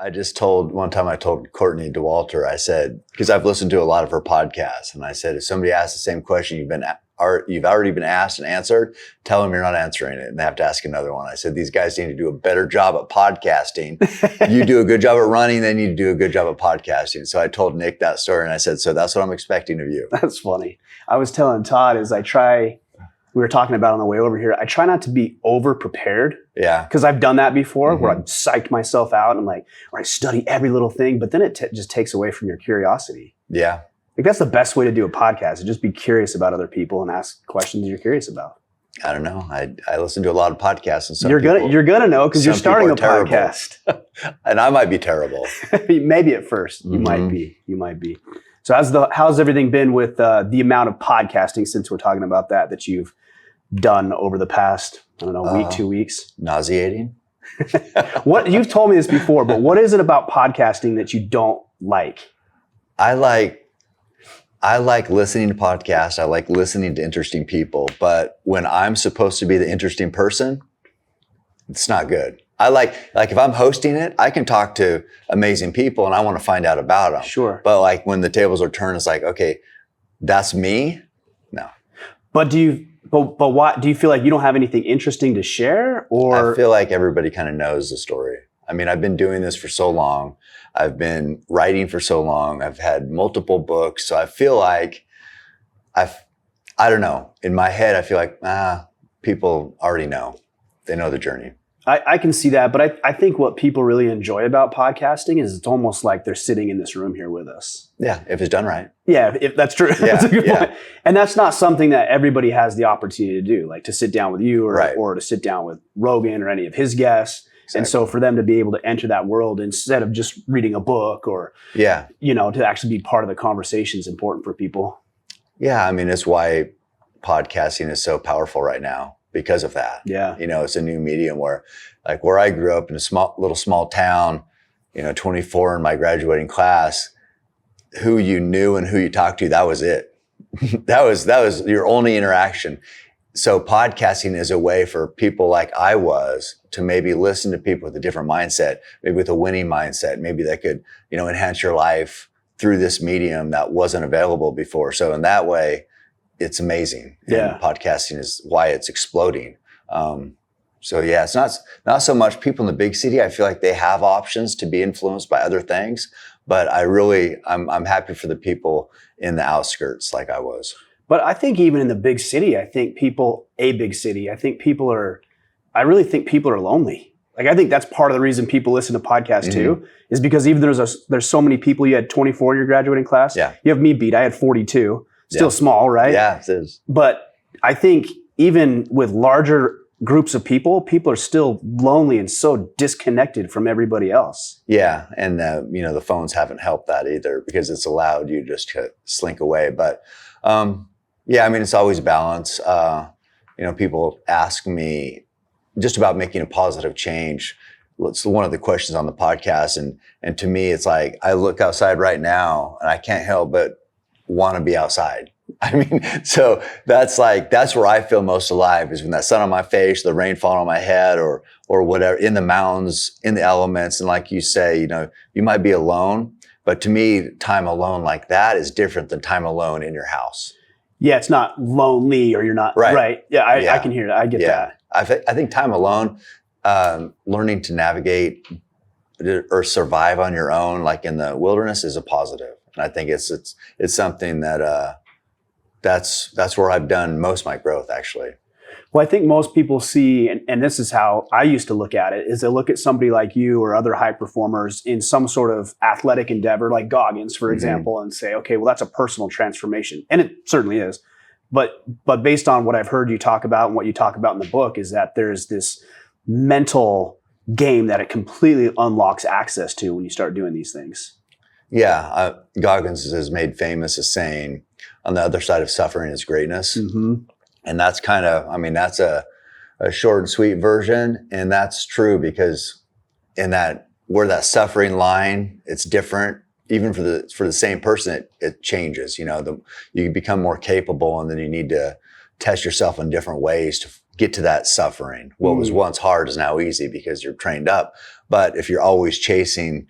One time I told Courtney DeWalter, I said, because I've listened to a lot of her podcasts, and I said, if somebody asks the same question you've already been asked and answered, tell them you're not answering it, and they have to ask another one. I said, these guys need to do a better job at podcasting. You do a good job at running, they need to do a good job at podcasting. So I told Nick that story, and I said, so that's what I'm expecting of you. That's funny. I was telling Todd we were talking about on the way over here, I try not to be over prepared. Yeah. Because I've done that before where I've psyched myself out and or I study every little thing, but then it just takes away from your curiosity. Yeah. Like that's the best way to do a podcast, is just be curious about other people and ask questions you're curious about. I don't know. I listen to a lot of podcasts, and you're gonna know because you're starting a podcast. And I might be terrible. Maybe at first. You might be. So how's everything been with the amount of podcasting, since we're talking about that you've done over the past, week, 2 weeks? Nauseating. What you've told me this before, but what is it about podcasting that you don't like? I like listening to podcasts. I like listening to interesting people, but when I'm supposed to be the interesting person, it's not good. I like if I'm hosting it, I can talk to amazing people and I want to find out about them. Sure. But like when the tables are turned, it's like, okay, that's me. No. But what do you feel like you don't have anything interesting to share, or? I feel like everybody kind of knows the story. I mean, I've been doing this for so long. I've been writing for so long. I've had multiple books. So I feel like I don't know. In my head, I feel like, people already know. They know the journey. I can see that, but I think what people really enjoy about podcasting is it's almost like they're sitting in this room here with us. Yeah, if it's done right. Yeah, if that's true. Yeah, that's a good point. And that's not something that everybody has the opportunity to do, like to sit down with you or to sit down with Rogan or any of his guests. Exactly. And so for them to be able to enter that world instead of just reading a book or, to actually be part of the conversation is important for people. Yeah, I mean, it's why podcasting is so powerful right now. Because of that. Yeah. It's a new medium where I grew up in a small town, 24 in my graduating class, who you knew and who you talked to, that was it. that was your only interaction. So podcasting is a way for people like I was to maybe listen to people with a different mindset, maybe with a winning mindset. Maybe they could, enhance your life through this medium that wasn't available before. So in that way, it's amazing. And podcasting is why it's exploding. It's not so much people in the big city. I feel like they have options to be influenced by other things, but I'm happy for the people in the outskirts like I was. But I think even in the big city, I really think people are lonely. Like, I think that's part of the reason people listen to podcasts too, is because even there's so many people. You had 24 in your graduating class. Yeah. You have me beat. I had 42. Still small, right? Yeah, it is. But I think even with larger groups of people are still lonely and so disconnected from everybody else. Yeah, and the phones haven't helped that either, because it's allowed you just to slink away. But it's always balance. People ask me just about making a positive change. It's one of the questions on the podcast, and to me, it's like I look outside right now and I can't help but want to be outside. I mean, so that's where I feel most alive, is when that sun on my face, the rain falling on my head, or whatever, in the mountains, in the elements. And like you say, you might be alone, but to me, time alone like that is different than time alone in your house. Yeah, it's not lonely, or you're not right. Yeah, I can hear that. I get that. I think time alone, learning to navigate or survive on your own, like in the wilderness, is a positive. And I think it's something that that's where I've done most of my growth, actually. Well, I think most people see, and this is how I used to look at it, is they look at somebody like you or other high performers in some sort of athletic endeavor, like Goggins, for example, and say, okay, well, that's a personal transformation. And it certainly is. But based on what I've heard you talk about and what you talk about in the book, is that there's this mental game that it completely unlocks access to when you start doing these things. Yeah, Goggins is made famous as saying, on the other side of suffering is greatness. Mm-hmm. And that's that's a short and sweet version. And that's true, because where that suffering line, it's different. Even for the same person, it changes. You become more capable, and then you need to test yourself in different ways get to that suffering. What was once hard is now easy because you're trained up. But if you're always chasing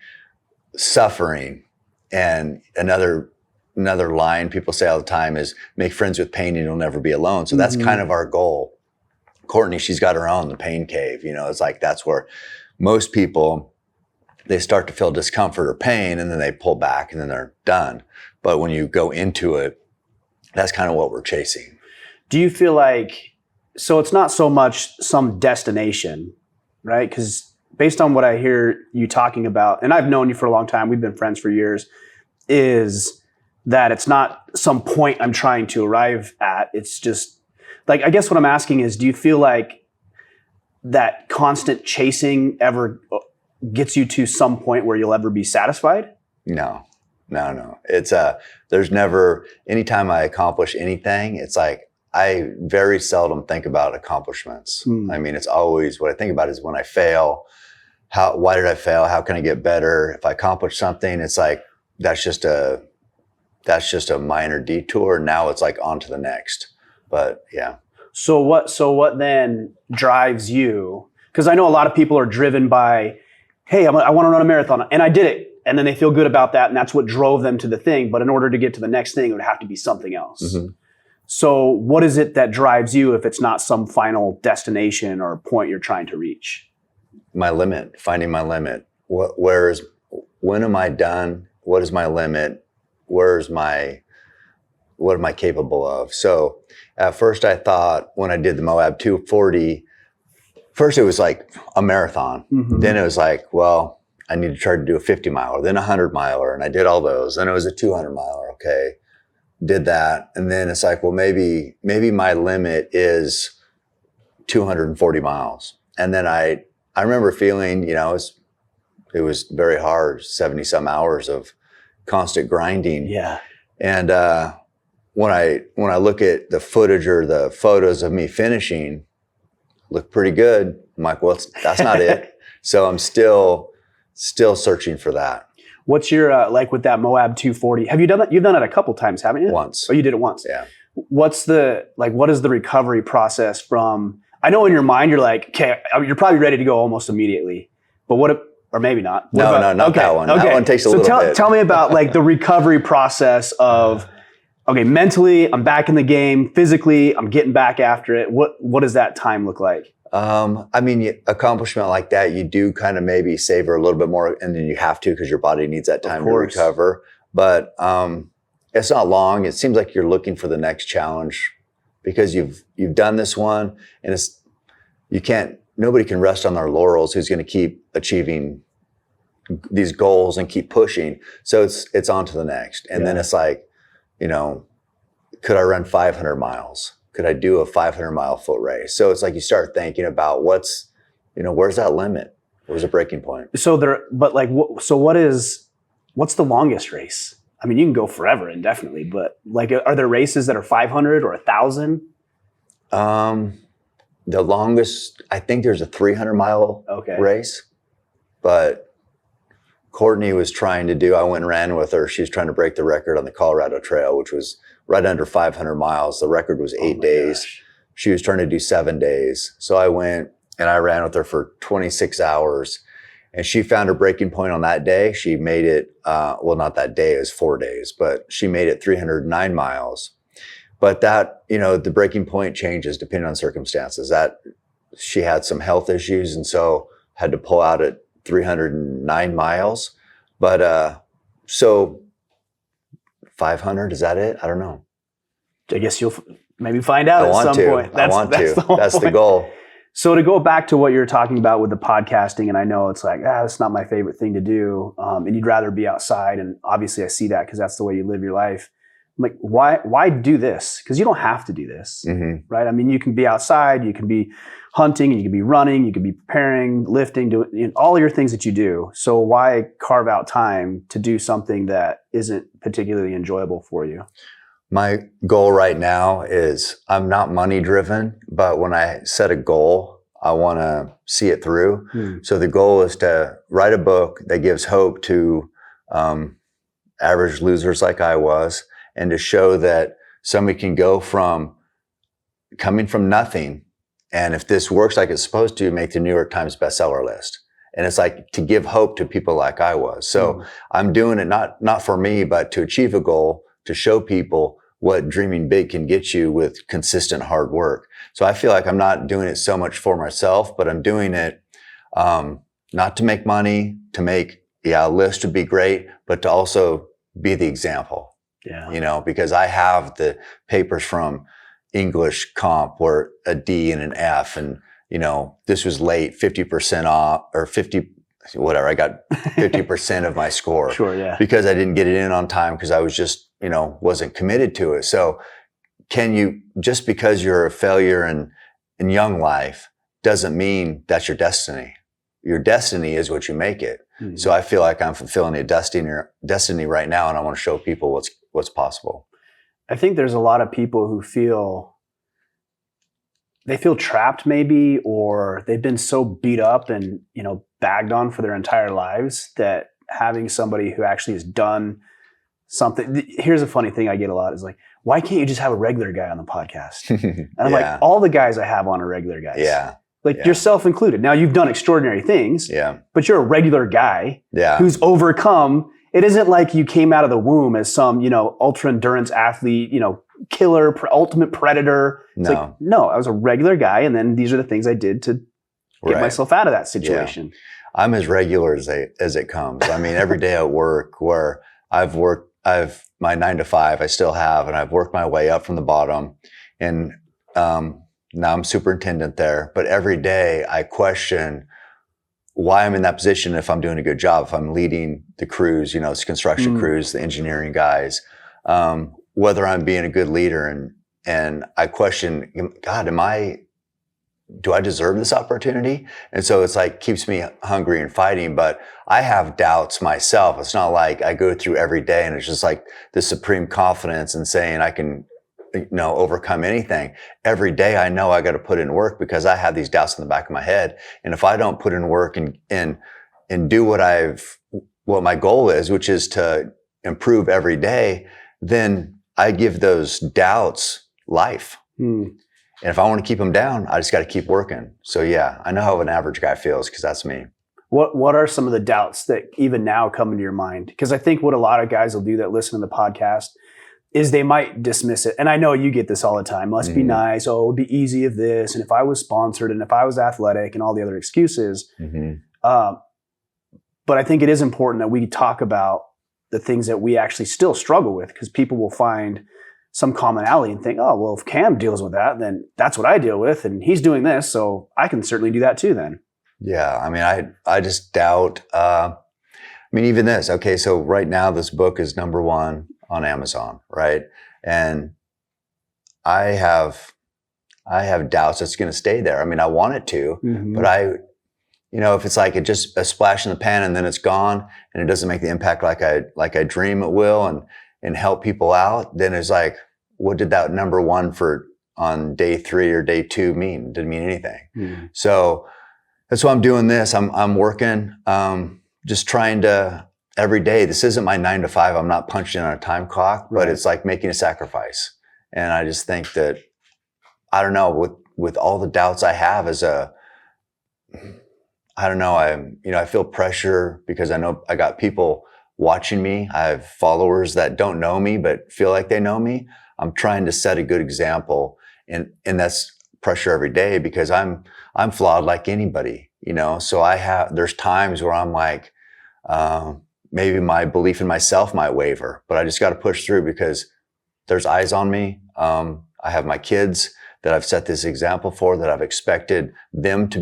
suffering, and another line people say all the time is make friends with pain and you'll never be alone. So that's kind of our goal. Courtney, she's got her own, the pain cave. It's like that's where most people, they start to feel discomfort or pain and then they pull back and then they're done. But when you go into it, that's kind of what we're chasing. Do you feel like, so it's not so much some destination, right? Because based on what I hear you talking about, and I've known you for a long time, we've been friends for years, is that it's not some point I'm trying to arrive at. It's just like, I guess what I'm asking is, do you feel like that constant chasing ever gets you to some point where you'll ever be satisfied? No. It's there's never, anytime I accomplish anything, it's like, I very seldom think about accomplishments. I mean, it's always, what I think about is when I fail, why did I fail? How can I get better? If I accomplish something, it's like, that's just a minor detour. Now it's like on to the next. But yeah. So what then drives you? Because I know a lot of people are driven by, hey, I want to run a marathon and I did it. And then they feel good about that. And that's what drove them to the thing. But in order to get to the next thing, it would have to be something else. Mm-hmm. So what is it that drives you if it's not some final destination or point you're trying to reach? My limit, finding my limit. When am I done? What is my limit? What am I capable of? So at first I thought when I did the Moab 240, first it was like a marathon. Mm-hmm. Then it was like, well, I need to try to do a 50 miler, then a 100 miler. And I did all those. Then it was a 200 miler. Okay. Did that. And then it's like, well, maybe my limit is 240 miles. And then I remember feeling, it was very hard, 70 some hours of constant grinding. Yeah. And when I look at the footage or the photos of me finishing, look pretty good. I'm like, well, that's not it. So I'm still searching for that. What's your, like with that Moab 240, have you done that? You've done it a couple times, haven't you? Once. Oh, you did it once. Yeah. What is the recovery process from, I know in your mind, you're like, okay, you're probably ready to go almost immediately, but or maybe not. Not that one. Okay. That one takes a little bit. Tell me about like the recovery process of, okay, mentally, I'm back in the game. Physically, I'm getting back after it. What does that time look like? I mean, accomplishment like that, you do kind of maybe savor a little bit more, and then you have to because your body needs that time to recover. But it's not long. It seems like you're looking for the next challenge because you've done this one, and nobody can rest on their laurels who's going to keep achieving these goals and keep pushing. So it's on to the next. And then it's like, could I run 500 miles? Could I do a 500 mile foot race? So it's like you start thinking about where's that limit? Where's the breaking point? So what's the longest race? I mean, you can go forever indefinitely, but like, are there races that are 500 or 1,000? The longest, I think there's a 300 mile race, but Courtney was trying to do, I went and ran with her. She was trying to break the record on the Colorado Trail, which was right under 500 miles. The record was 8 days. Gosh. She was trying to do 7 days. So I went and I ran with her for 26 hours and she found her breaking point on that day. She made it, not that day, it was 4 days, but she made it 309 miles. But that, the breaking point changes depending on circumstances. That she had some health issues and so had to pull out at 309 miles. But so 500, is that it? I don't know. I guess you'll maybe find out at some point. That's the goal. So to go back to what you're talking about with the podcasting, and I know it's like, that's not my favorite thing to do. And you'd rather be outside. And obviously I see that because that's the way you live your life. I'm like, why do this? Because you don't have to do this, right? I mean, you can be outside, you can be hunting, you can be running, you can be preparing, lifting, doing all your things that you do. So why carve out time to do something that isn't particularly enjoyable for you? My goal right now is I'm not money driven, but when I set a goal, I want to see it through. So the goal is to write a book that gives hope to average losers like I was, and to show that somebody can go from coming from nothing And if this works like it's supposed to, make the New York Times bestseller list. And it's like to give hope to people like I was. So I'm doing it not for me, but to achieve a goal, to show people what dreaming big can get you with consistent hard work. So I feel like I'm not doing it so much for myself, but I'm doing it not to make money, to make, a list would be great, but to also be the example. Yeah. Because I have the papers from English comp where a D and an F, and this was late, 50% off, or 50, whatever. I got 50% of my score. Sure, yeah. Because I didn't get it in on time because I was just, wasn't committed to it. So just because you're a failure in young life doesn't mean that's your destiny. Your destiny is what you make it. Mm-hmm. So I feel like I'm fulfilling a destiny right now, and I want to show people what's possible. I think there's a lot of people who feel trapped maybe, or they've been so beat up and, bagged on for their entire lives that having somebody who actually has done something. Here's a funny thing I get a lot is like, why can't you just have a regular guy on the podcast? And I'm like, all the guys I have on are regular guys. Yeah. Yourself included. Now you've done extraordinary things, but you're a regular guy who's overcome. It isn't like you came out of the womb as some, ultra endurance athlete, killer, ultimate predator. It's no, I was a regular guy. And then these are the things I did to get myself out of that situation. Yeah. I'm as regular as it comes. I mean, every day at work where I've my 9 to 5, I still have, and I've worked my way up from the bottom. And, now I'm superintendent there, but every day I question why I'm in that position if I'm doing a good job, if I'm leading the crews, it's construction crews, the engineering guys, whether I'm being a good leader. And I question, God, do I deserve this opportunity? And so it's like, keeps me hungry and fighting, but I have doubts myself. It's not like I go through every day and it's just like the supreme confidence and saying I can, overcome anything. Every day I know I got to put in work because I have these doubts in the back of my head. And if I don't put in work and do what my goal is, which is to improve every day, then I give those doubts life. And if I want to keep them down, I just got to keep working. So I know how an average guy feels because that's me. What are some of the doubts that even now come into your mind? Because I think what a lot of guys will do that listen to the podcast is they might dismiss it. And I know you get this all the time. Must be nice. Oh, it would be easy if this. And if I was sponsored and if I was athletic and all the other excuses. But I think it is important that we talk about the things that we actually still struggle with, because people will find some commonality and think, oh, well, if Cam deals with that, then that's what I deal with. And he's doing this, so I can certainly do that too then. Yeah. I mean, I just doubt, even this. Okay. So right now this book is number 1 on Amazon, right? And I have doubts it's going to stay there. I mean, I want it to, but if it's like just a splash in the pan and then it's gone and it doesn't make the impact like I dream it will and help people out, then it's like, what did that number 1 on day 3 or day 2 mean? Didn't mean anything. So that's why I'm doing this. I'm working, just trying to. Every day, this isn't my 9 to 5. I'm not punching on a time clock, but it's like making a sacrifice. And I just think that, I don't know, with all the doubts I have I feel pressure because I know I got people watching me. I have followers that don't know me, but feel like they know me. I'm trying to set a good example. And that's pressure every day because I'm flawed like anybody, So there's times where I'm like, maybe my belief in myself might waver, but I just got to push through because there's eyes on me. I have my kids that I've set this example for, that I've expected them to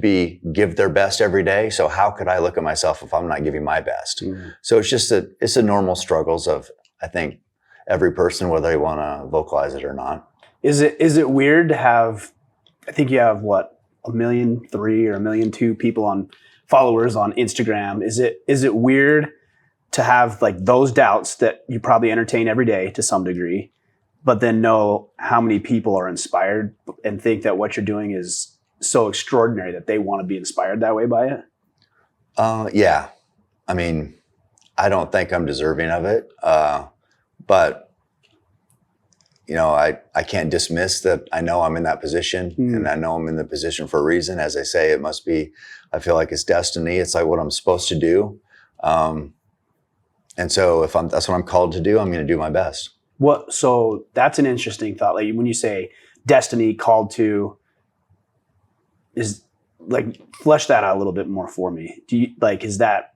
give their best every day. So how could I look at myself if I'm not giving my best? So it's the normal struggles of, I think, every person, whether they want to vocalize it or not. Is it weird to have, I think you have 1.3 million or 1.2 million people on followers on Instagram. Is it weird to have like those doubts that you probably entertain every day to some degree, but then know how many people are inspired and think that what you're doing is so extraordinary that they want to be inspired that way by it? Yeah. I mean, I don't think I'm deserving of it. But I can't dismiss that. I know I'm in that position, and I know I'm in the position for a reason. As I say, it must be, I feel like it's destiny. It's like what I'm supposed to do. And so that's what I'm called to do, I'm going to do my best. So that's an interesting thought. Like when you say destiny, called to, is like, flesh that out a little bit more for me. Is that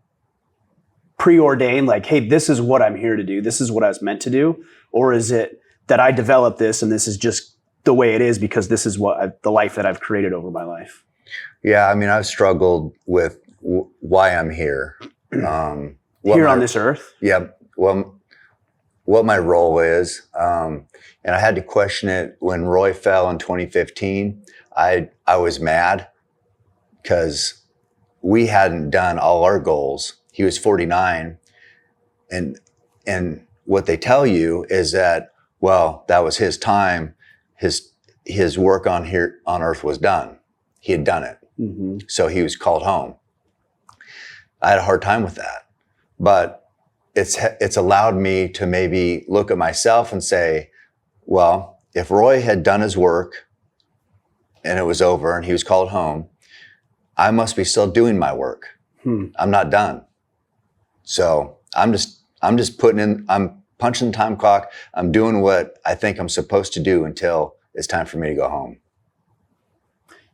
preordained? Like, hey, this is what I'm here to do. This is what I was meant to do. Or is it that I developed this and this is just the way it is because this is the life that I've created over my life? Yeah. I mean, I've struggled with why I'm here. Here on this earth? Yeah. Well, what my role is. And I had to question it when Roy fell in 2015. I was mad because we hadn't done all our goals. He was 49. And what they tell you is that, well, that was his time. His work on earth was done. He had done it. Mm-hmm. So he was called home. I had a hard time with that. But it's allowed me to maybe look at myself and say, well, if Roy had done his work and it was over and he was called home, I must be still doing my work. I'm not done. So I'm just I'm punching the time clock. I'm doing what I think I'm supposed to do until it's time for me to go home.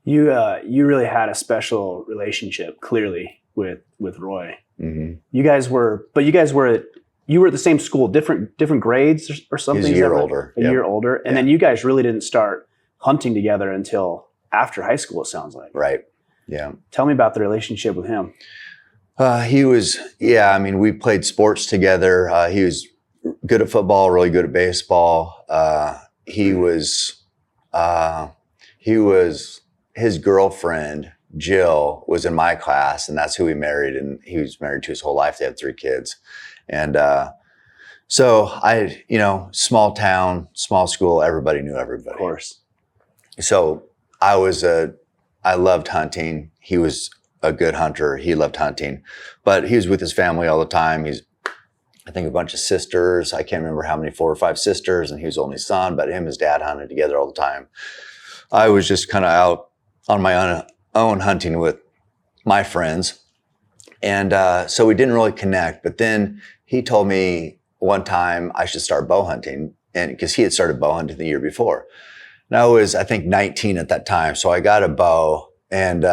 You really had a special relationship, clearly, with Roy. Mm-hmm. You were at the same school, different grades or something. He's a year older. A year older. And then you guys really didn't start hunting together until after high school, it sounds like. Right. Yeah. Tell me about the relationship with him. We played sports together. He was good at football, really good at baseball. His girlfriend, Jill, was in my class, and that's who he married, and he was married to his whole life. They had 3 kids. And so small town, small school, everybody knew everybody. Of course. So I loved hunting. He was a good hunter. He loved hunting, but he was with his family all the time. I think a bunch of sisters. I can't remember how many, 4 or 5 sisters, and he was the only son, but him and his dad hunted together all the time. I was just kind of out on my own hunting with my friends. And so we didn't really connect. But then he told me one time I should start bow hunting, and because he had started bow hunting the year before. And I was, I think, 19 at that time. So I got a bow and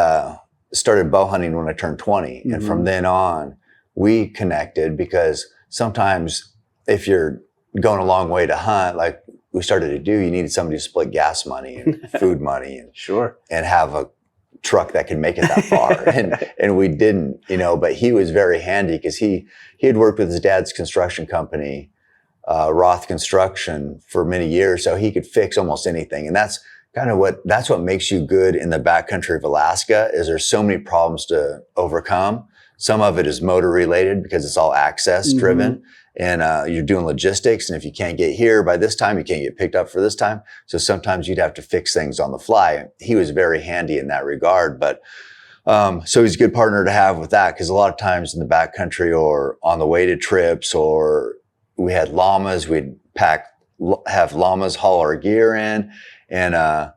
started bow hunting when I turned 20. Mm-hmm. And from then on, we connected because sometimes if you're going a long way to hunt, like we started to do, you needed somebody to split gas money and food money and sure, and have a truck that could make it that far. and we didn't, but he was very handy because he had worked with his dad's construction company, Roth Construction, for many years. So he could fix almost anything. And that's what makes you good in the backcountry of Alaska, is there's so many problems to overcome. Some of it is motor related because it's all access driven. Mm-hmm. And you're doing logistics. And if you can't get here by this time, you can't get picked up for this time. So sometimes you'd have to fix things on the fly. He was very handy in that regard. But so he's a good partner to have with that, because a lot of times in the backcountry or on the way to trips, or we had llamas, we'd have llamas haul our gear in. And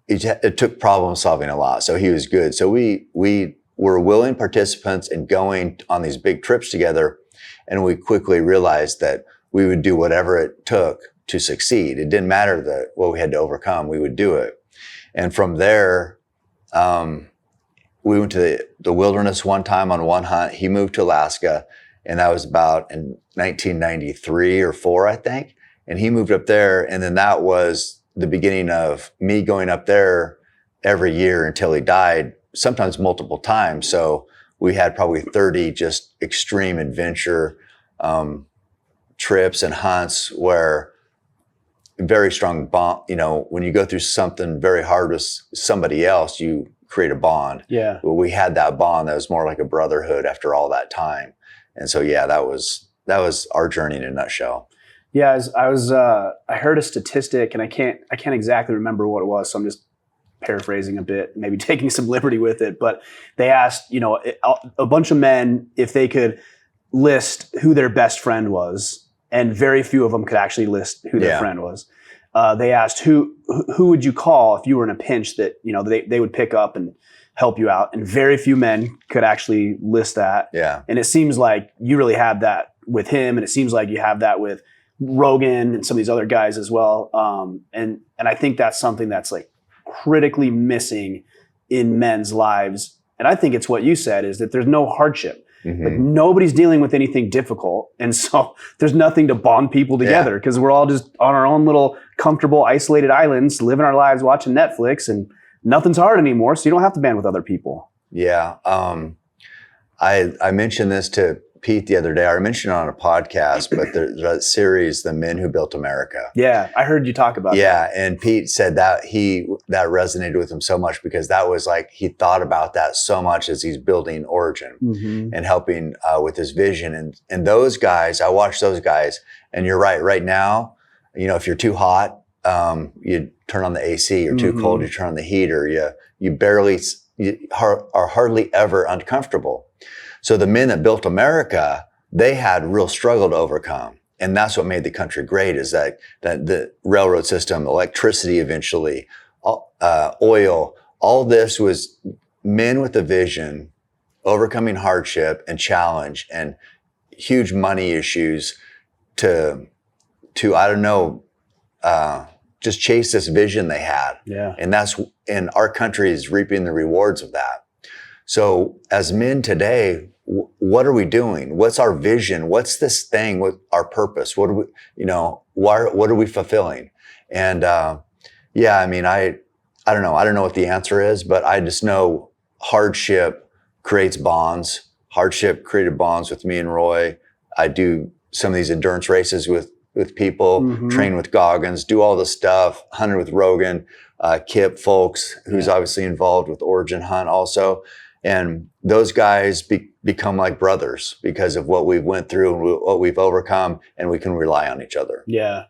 it took problem solving a lot. So he was good. So we were willing participants in going on these big trips together. And we quickly realized that we would do whatever it took to succeed. It didn't matter what we had to overcome, we would do it. And from there, we went to the wilderness one time on one hunt. He moved to Alaska, and that was about in 1993 or 4, I think. And he moved up there, and then that was the beginning of me going up there every year until he died, sometimes multiple times. So we had probably 30 just extreme adventure trips and hunts where very strong bond. When you go through something very hard with somebody else, you create a bond. Yeah. Well, we had that bond that was more like a brotherhood after all that time. And so, yeah, that was our journey in a nutshell. Yeah, I heard a statistic, and I can't exactly remember what it was, so I'm just paraphrasing a bit, maybe taking some liberty with it. But they asked, a bunch of men if they could list who their best friend was, and very few of them could actually list who their friend was. they asked who would you call if you were in a pinch that, you know, they would pick up and help you out. And very few men could actually list that. Yeah. And it seems like you really have that with him. And it seems like you have that with Rogan and some of these other guys as well. And I think that's something that's like critically missing in men's lives. And I think it's what you said, is that there's no hardship. Mm-hmm. Like nobody's dealing with anything difficult. And so there's nothing to bond people together because we're all just on our own little comfortable, isolated islands, living our lives, watching Netflix, and nothing's hard anymore. So you don't have to band with other people. Yeah. I mentioned this to Pete the other day. I mentioned it on a podcast, but there's a series, The Men Who Built America. Yeah, I heard you talk about that. Yeah, and Pete said that that resonated with him so much because that was like, he thought about that so much as he's building Origin and helping with his vision. And those guys, I watch those guys, and you're right now, you know, if you're too hot, you turn on the AC. You're too cold, you turn on the heater. You are hardly ever uncomfortable. So the men that built America, they had real struggle to overcome. And that's what made the country great, is that the railroad system, electricity eventually, oil, all this was men with a vision, overcoming hardship and challenge and huge money issues to I don't know, just chase this vision they had. Yeah. And our country is reaping the rewards of that. So as men today, what are we doing? What's our vision? What's this thing? What our purpose? What are we, you know, what are we fulfilling? And, yeah, I mean, I don't know. I don't know what the answer is, but I just know hardship creates bonds. Hardship created bonds with me and Roy. I do some of these endurance races with people, train with Goggins, do all the stuff, hunted with Rogan, Kip Folks, who's obviously involved with Origin Hunt also. And those guys become like brothers because of what we've went through and what we've overcome, and we can rely on each other. Yeah.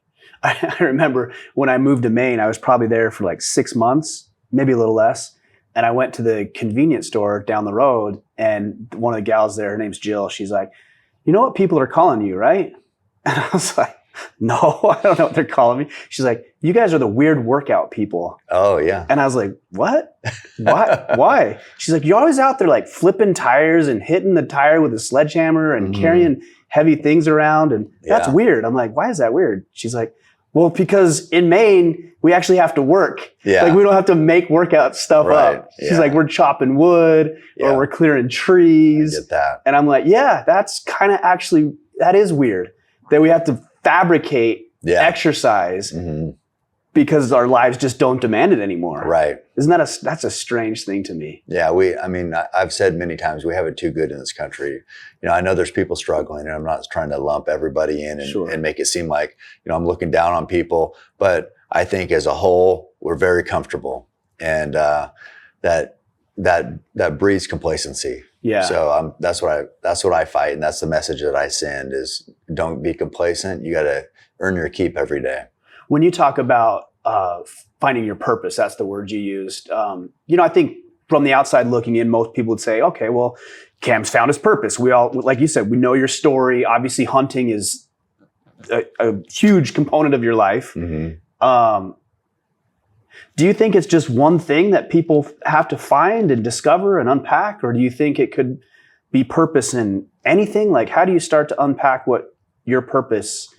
I remember when I moved to Maine, I was probably there for like 6 months, maybe a little less. And I went to the convenience store down the road, and one of the gals there, her name's Jill, she's like, you know what people are calling you, right? And I was like, no, I don't know what they're calling me. She's like, you guys are the weird workout people. Oh, yeah. And I was like, what? Why? She's like, you're always out there like flipping tires and hitting the tire with a sledgehammer and carrying heavy things around. And that's weird. I'm like, why is that weird? She's like, well, because in Maine, we actually have to work. Yeah. Like we don't have to make workout stuff up. She's like, we're chopping wood or we're clearing trees. I get that. And I'm like, yeah, that's kind of actually, that is weird that we have to fabricate exercise because our lives just don't demand it anymore. Right. Isn't that that's a strange thing to me? Yeah. I've said many times, we have it too good in this country. You know, I know there's people struggling, and I'm not trying to lump everybody in and make it seem like, you know, I'm looking down on people, but I think as a whole, we're very comfortable, and that breeds complacency. Yeah. So that's what I fight, and that's the message that I send: is don't be complacent. You got to earn your keep every day. When you talk about finding your purpose, that's the word you used. You know, I think from the outside looking in, most people would say, okay, well, Cam's found his purpose. We all, like you said, we know your story. Obviously, hunting is a huge component of your life. Do you think it's just one thing that people have to find and discover and unpack? Or do you think it could be purpose in anything? Like, how do you start to unpack what your purpose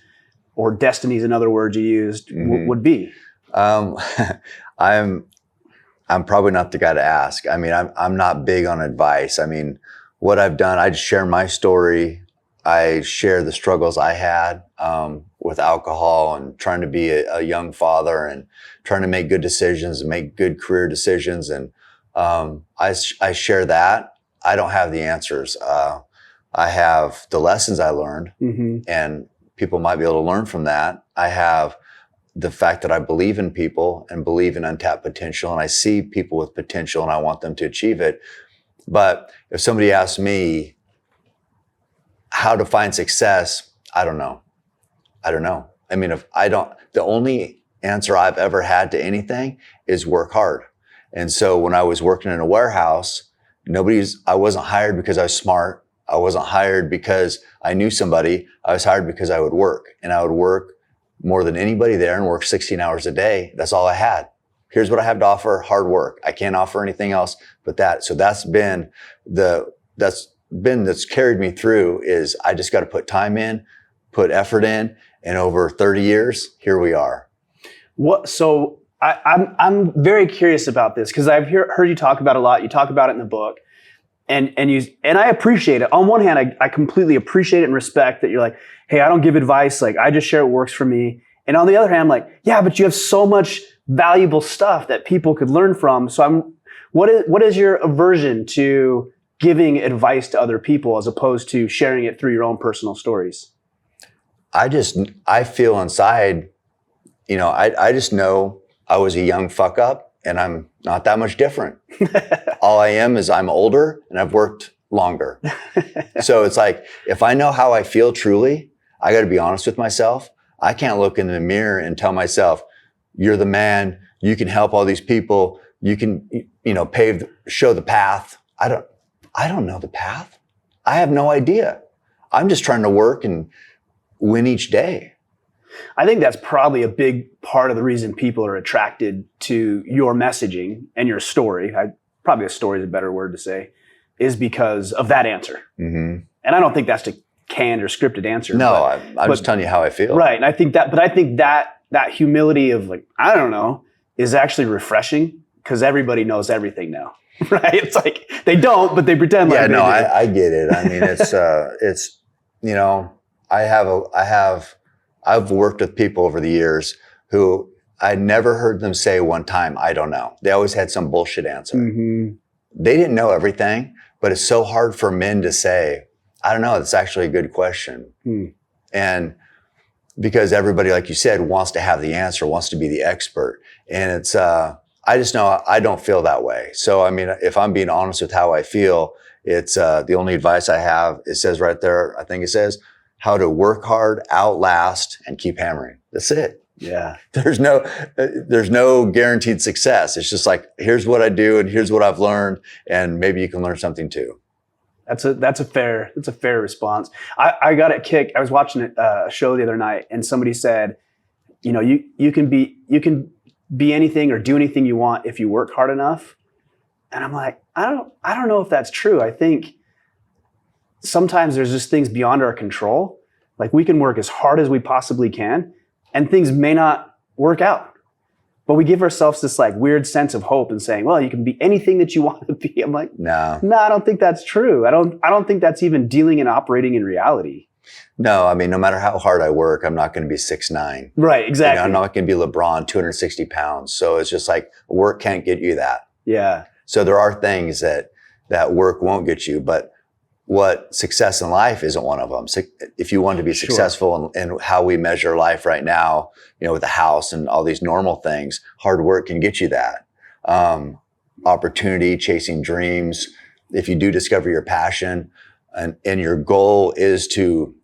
or destinies, in other words you used, would be? I'm probably not the guy to ask. I mean, I'm not big on advice. I mean, what I've done, I just share my story. I share the struggles I had with alcohol and trying to be a young father and trying to make good decisions and make good career decisions. And I share that. I don't have the answers. I have the lessons I learned, and people might be able to learn from that. I have the fact that I believe in people and believe in untapped potential, and I see people with potential and I want them to achieve it. But if somebody asks me how to find success, I don't know. I mean, the only answer I've ever had to anything is work hard. And so when I was working in a warehouse, I wasn't hired because I was smart. I wasn't hired because I knew somebody. I was hired because I would work, and I would work more than anybody there and worked 16 hours a day. That's all I had. Here's what I have to offer, hard work. I can't offer anything else but that. So that's carried me through is I just got to put time in, put effort in, and over 30 years, here we are. So I'm very curious about this because I've heard you talk about it a lot. You talk about it in the book, and I appreciate it. On one hand, I completely appreciate it and respect that you're like, hey, I don't give advice. Like I just share what works for me. And on the other hand, I'm like, yeah, but you have so much valuable stuff that people could learn from. So what is your aversion to giving advice to other people as opposed to sharing it through your own personal stories? I feel inside, I just know I was a young fuck up and I'm not that much different. All I am is I'm older and I've worked longer. So it's like, if I know how I feel truly, I got to be honest with myself. I can't look in the mirror and tell myself, you're the man, you can help all these people, you can, show the path. I don't know the path. I have no idea. I'm just trying to work and win each day. I think that's probably a big part of the reason people are attracted to your messaging and your story. Probably a story is a better word to say, is because of that answer. Mm-hmm. And I don't think that's a canned or scripted answer. No, I'm just telling you how I feel. Right. And I think that humility of like, I don't know, is actually refreshing because everybody knows everything now. Right. It's like they don't, but they pretend like they do. I get it. I mean, I've worked with people over the years who I never heard them say one time, I don't know. They always had some bullshit answer. Mm-hmm. They didn't know everything, but it's so hard for men to say, I don't know. It's actually a good question. Mm. And because everybody, like you said, wants to have the answer, wants to be the expert. And it's, I just know I don't feel that way. So, I mean, if I'm being honest with how I feel, it's the only advice I have, it says right there, I think it says, how to work hard, outlast, and keep hammering. That's it. Yeah. There's no guaranteed success. It's just like, here's what I do and here's what I've learned. And maybe you can learn something too. That's a fair response. I got a kick. I was watching a show the other night and somebody said, you can be anything or do anything you want if you work hard enough. And I'm like, I don't know if that's true. I think sometimes there's just things beyond our control. Like we can work as hard as we possibly can and things may not work out. But we give ourselves this like weird sense of hope and saying, well, you can be anything that you want to be. I'm like, no, I don't think that's true. I don't think that's even dealing and operating in reality. No, I mean, no matter how hard I work, I'm not going to be 6'9". Right, exactly. I'm not going to be LeBron, 260 pounds. So it's just like work can't get you that. Yeah. So there are things that work won't get you, but what success in life isn't one of them. So if you want to be successful in how we measure life right now, with the house and all these normal things, hard work can get you that. Opportunity, chasing dreams. If you do discover your passion and your goal is to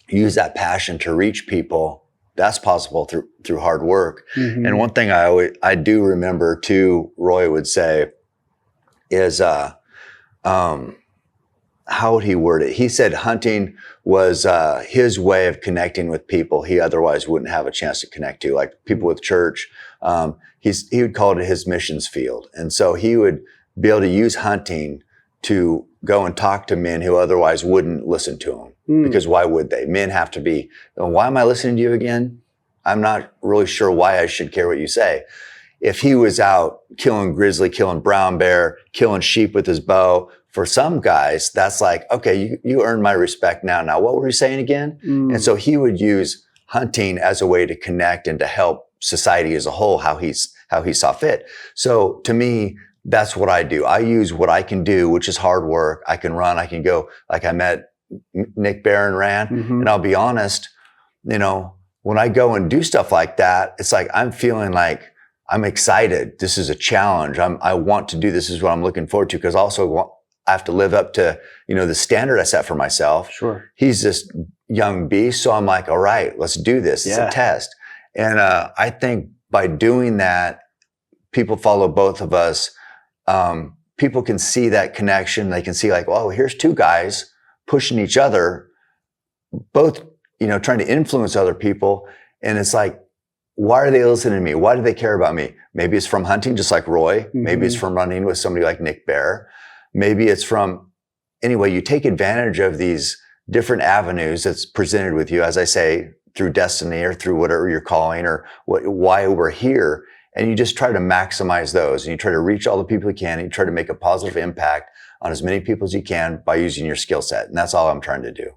use that passion to reach people, that's possible through hard work. Mm-hmm. And one thing I do remember too, Roy would say is, how would he word it? He said hunting was his way of connecting with people he otherwise wouldn't have a chance to connect to, like people with church. He would call it his missions field. And so he would be able to use hunting to go and talk to men who otherwise wouldn't listen to him. Because why would they? Men have to be, why am I listening to you again? I'm not really sure why I should care what you say. If he was out killing grizzly, killing brown bear, killing sheep with his bow, for some guys, that's like, okay, you earned my respect now. Now, what were you saying again? And so he would use hunting as a way to connect and to help society as a whole, how he saw fit. So to me, that's what I do. I use what I can do, which is hard work. I can run, I can go, like I met Nick Barron ran. Mm-hmm. And I'll be honest, when I go and do stuff like that, it's like, I'm feeling like I'm excited. This is a challenge. I want to do, this is what I'm looking forward to. Cause also I have to live up to, the standard I set for myself. Sure. He's this young beast. So I'm like, all right, let's do this. It's a test. And, I think by doing that, people follow both of us. People can see that connection. They can see like, oh, here's two guys pushing each other, both, trying to influence other people. And it's like, why are they listening to me? Why do they care about me? Maybe it's from hunting, just like Roy. Maybe it's from running with somebody like Nick Bear. Maybe it's from, anyway, you take advantage of these different avenues that's presented with you, as I say, through destiny or through whatever you're calling or why we're here. And you just try to maximize those, and you try to reach all the people you can, and you try to make a positive impact on as many people as you can by using your skill set. And that's all I'm trying to do.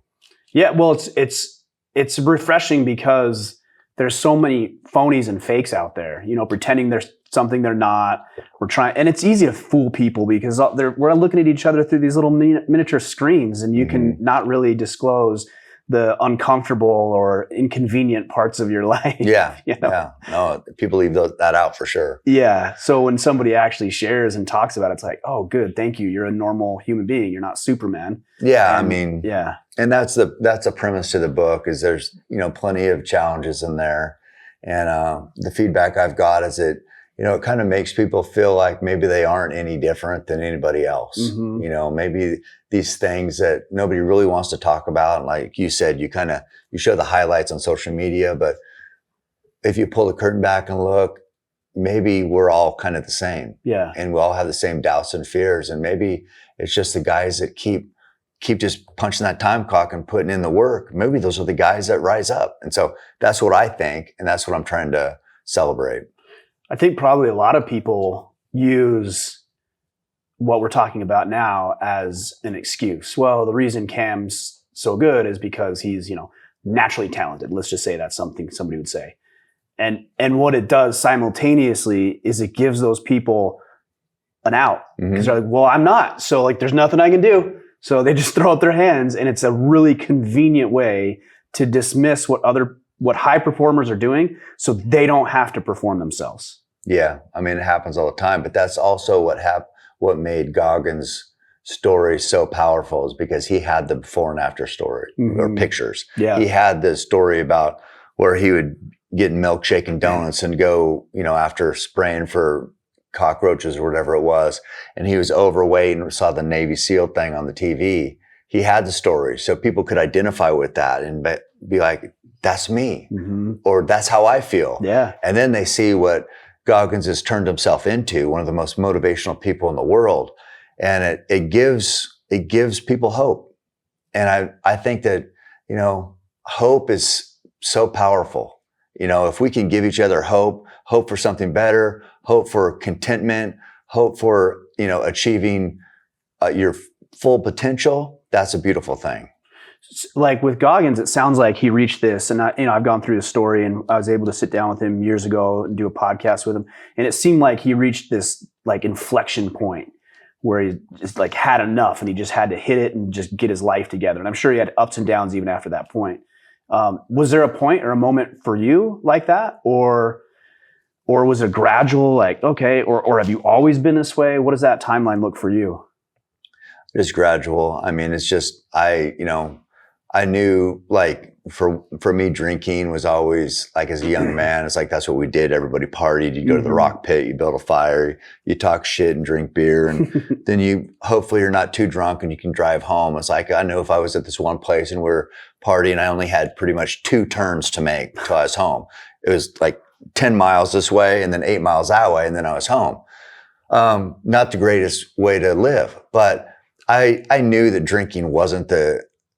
Yeah, well, it's refreshing because there's so many phonies and fakes out there, pretending there's something they're not. We're trying, and it's easy to fool people because we're looking at each other through these little miniature screens, and you can not really disclose the uncomfortable or inconvenient parts of your life. Yeah. Yeah. No, people leave that out for sure. Yeah. So when somebody actually shares and talks about it, it's like, oh, good. Thank you. You're a normal human being. You're not Superman. Yeah. And, yeah. And that's a premise to the book is there's, plenty of challenges in there. And, the feedback I've got is it kind of makes people feel like maybe they aren't any different than anybody else. Maybe these things that nobody really wants to talk about. Like you said, you show the highlights on social media, but if you pull the curtain back and look, maybe we're all kind of the same. Yeah. And we all have the same doubts and fears. And maybe it's just the guys that keep just punching that time clock and putting in the work. Maybe those are the guys that rise up. And so that's what I think. And that's what I'm trying to celebrate. I think probably a lot of people use what we're talking about now as an excuse. Well, the reason Cam's so good is because he's, naturally talented. Let's just say that's something somebody would say. And what it does simultaneously is it gives those people an out because they're like, well, I'm not. So there's nothing I can do. So they just throw up their hands, and it's a really convenient way to dismiss what high performers are doing so they don't have to perform themselves. Yeah. I mean, it happens all the time, but that's also what made Goggins' story so powerful is because he had the before and after story or pictures. Yeah. He had the story about where he would get milkshake and donuts and go, after spraying for cockroaches or whatever it was. And he was overweight and saw the Navy SEAL thing on the TV. He had the story so people could identify with that and be like, that's me, or that's how I feel. Yeah. And then they see what Goggins has turned himself into, one of the most motivational people in the world. And it gives people hope. And I think that, hope is so powerful. If we can give each other hope for something better, hope for contentment, hope for, achieving your full potential, that's a beautiful thing. Like with Goggins, it sounds like he reached this, and I've gone through the story, and I was able to sit down with him years ago and do a podcast with him, and it seemed like he reached this inflection point where he just had enough, and he just had to hit it and just get his life together. And I'm sure he had ups and downs even after that point. Was there a point or a moment for you like that, or was it gradual? Okay, or have you always been this way? What does that timeline look for you? It's gradual. I mean, it's just I knew for me, drinking was always as a young man, it's that's what we did. Everybody partied. You go to the rock pit, you build a fire, you talk shit and drink beer. And then hopefully you're not too drunk and you can drive home. It's I know if I was at this one place and we're partying, I only had pretty much 2 turns to make till I was home. It was 10 miles this way and then 8 miles that way. And then I was home. Not the greatest way to live, but I knew that drinking wasn't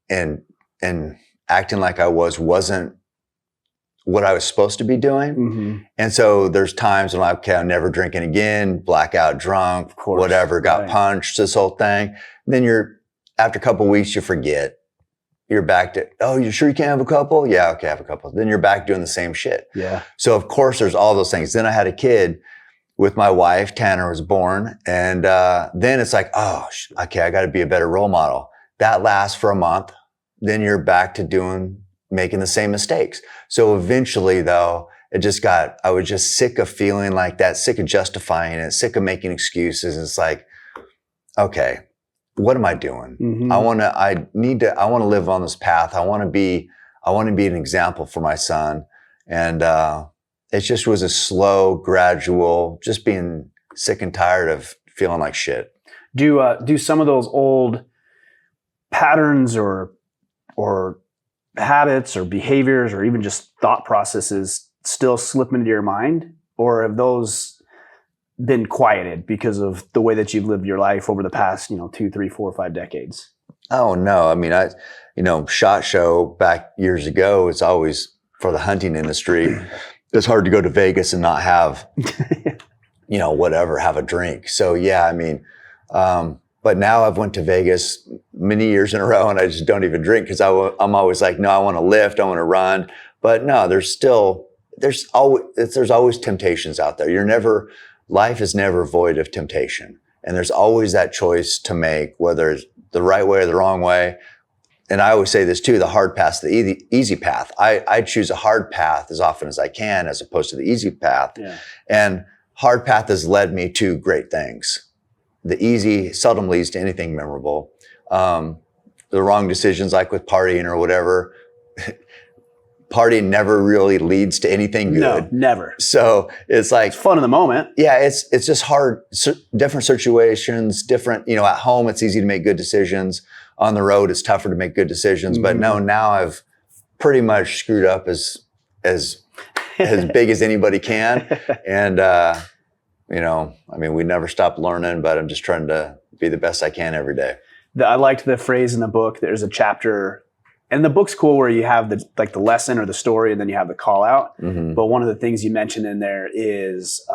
and acting like I wasn't what I was supposed to be doing. And so there's times when I'm never drinking again, blackout drunk, whatever, got punched, this whole thing. Then after a couple of weeks, you forget. You're back to, oh, you sure you can't have a couple? Yeah, okay, have a couple. Then you're back doing the same shit. Yeah. So of course there's all those things. Then I had a kid with my wife, Tanner was born. And then it's okay, I got to be a better role model. That lasts for a month. Then you're back to making the same mistakes. So eventually though, I was just sick of feeling like that, sick of justifying it, sick of making excuses. It's okay, what am I doing? I want to live on this path. I want to be an example for my son. And, it just was a slow, gradual, just being sick and tired of feeling like shit. Do some of those old patterns or habits or behaviors or even just thought processes still slip into your mind, or have those been quieted because of the way that you've lived your life over the past, 2, 3, 4, 5 decades? Oh no. I mean, SHOT Show back years ago, it's always for the hunting industry. It's hard to go to Vegas and not have, whatever, have a drink. So yeah, I mean, but now I've went to Vegas many years in a row and I just don't even drink because I'm always like, no, I want to lift, I want to run. But no, there's always temptations out there. Life is never void of temptation. And there's always that choice to make, whether it's the right way or the wrong way. And I always say this too, the hard path, the easy path. I choose a hard path as often as I can, as opposed to the easy path. Yeah. And hard path has led me to great things. The easy seldom leads to anything memorable. The wrong decisions, like with partying or whatever, partying never really leads to anything good. No, never. So it's like, it's fun in the moment. Yeah, it's just hard. Different situations, different. At home it's easy to make good decisions. On the road it's tougher to make good decisions. Mm-hmm. But no, now I've pretty much screwed up as big as anybody can, and. We never stop learning, but I'm just trying to be the best I can every day. I liked the phrase in the book. There's a chapter, and the book's cool where you have the lesson or the story, and then you have the call out. Mm-hmm. But one of the things you mentioned in there is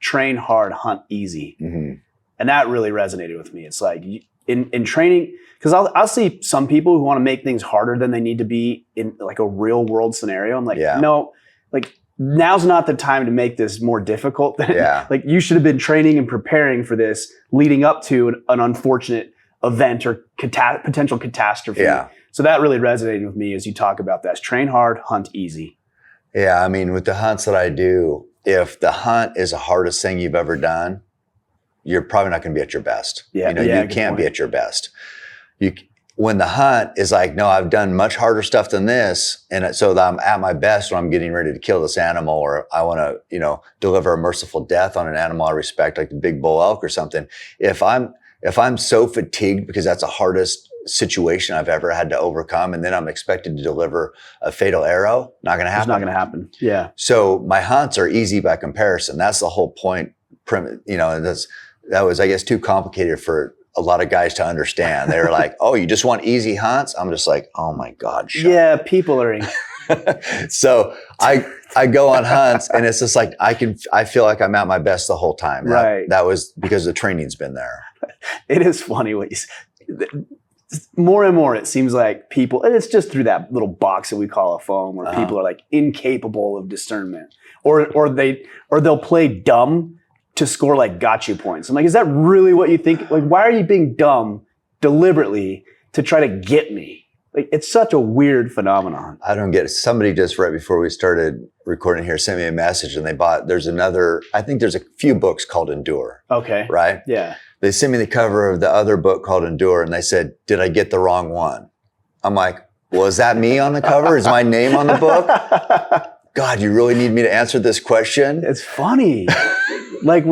train hard, hunt easy. Mm-hmm. And that really resonated with me. It's like in training, because I'll see some people who want to make things harder than they need to be in like a real world scenario. I'm like, no, like, now's not the time to make this more difficult. Like you should have been training and preparing for this leading up to an unfortunate event or potential catastrophe. Yeah. So that really resonated with me as you talk about that. Train hard, hunt easy. Yeah. I mean, with the hunts that I do, if the hunt is the hardest thing you've ever done, you're probably not going to be at your best. Yeah. You can't be at your best. When the hunt is like, no, I've done much harder stuff than this. And so that I'm at my best when I'm getting ready to kill this animal, or I want to, deliver a merciful death on an animal I respect, like the big bull elk or something. If I'm so fatigued because that's the hardest situation I've ever had to overcome, and then I'm expected to deliver a fatal arrow, not going to happen. It's not going to happen. Yeah. So my hunts are easy by comparison. That's the whole point. That was, I guess, too complicated for a lot of guys to understand. They were like, oh, you just want easy hunts? I'm just like, oh my God. People are. So I go on hunts and it's just like, I feel like I'm at my best the whole time. Right. That was because the training's been there. It is funny what you say. More and more, it seems like people, and it's just through that little box that we call a phone, where people are like incapable of discernment, or they'll play dumb to score like gotcha points. I'm like, is that really what you think? Like, why are you being dumb deliberately to try to get me? Like, it's such a weird phenomenon. I don't get it. Somebody just right before we started recording here sent me a message, and I think there's a few books called Endure. Okay. Right? Yeah. They sent me the cover of the other book called Endure, and they said, did I get the wrong one? I'm like, well, is that me on the cover? Is my name on the book? God, you really need me to answer this question? It's funny. Like,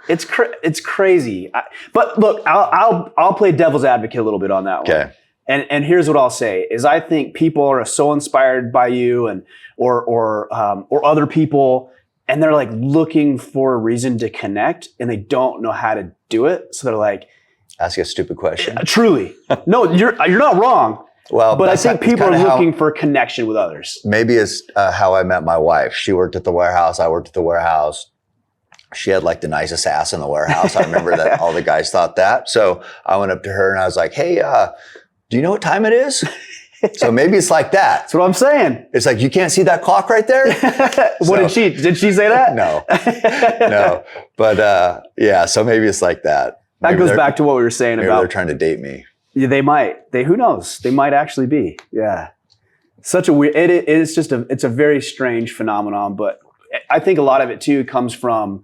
it's crazy. But look, I'll play devil's advocate a little bit on that one. Okay. And here's what I'll say is I think people are so inspired by you and or other people, and they're like looking for a reason to connect, and they don't know how to do it. So they're like, ask a stupid question. Truly. No, you're not wrong. Well, but I think people are looking for connection with others. Maybe it's how I met my wife. She worked at the warehouse. I worked at the warehouse. She had like the nicest ass in the warehouse. I remember that all the guys thought that. So I went up to her and I was like, hey, do you know what time it is? So maybe it's like that. That's what I'm saying. It's like, you can't see that clock right there? Did she say that? No. No. But yeah, so maybe it's like that. That goes back to what we were saying about. They're trying to date me. Yeah, they might. Who knows? They might actually be. Yeah. Such a weird, it's a very strange phenomenon, but I think a lot of it too comes from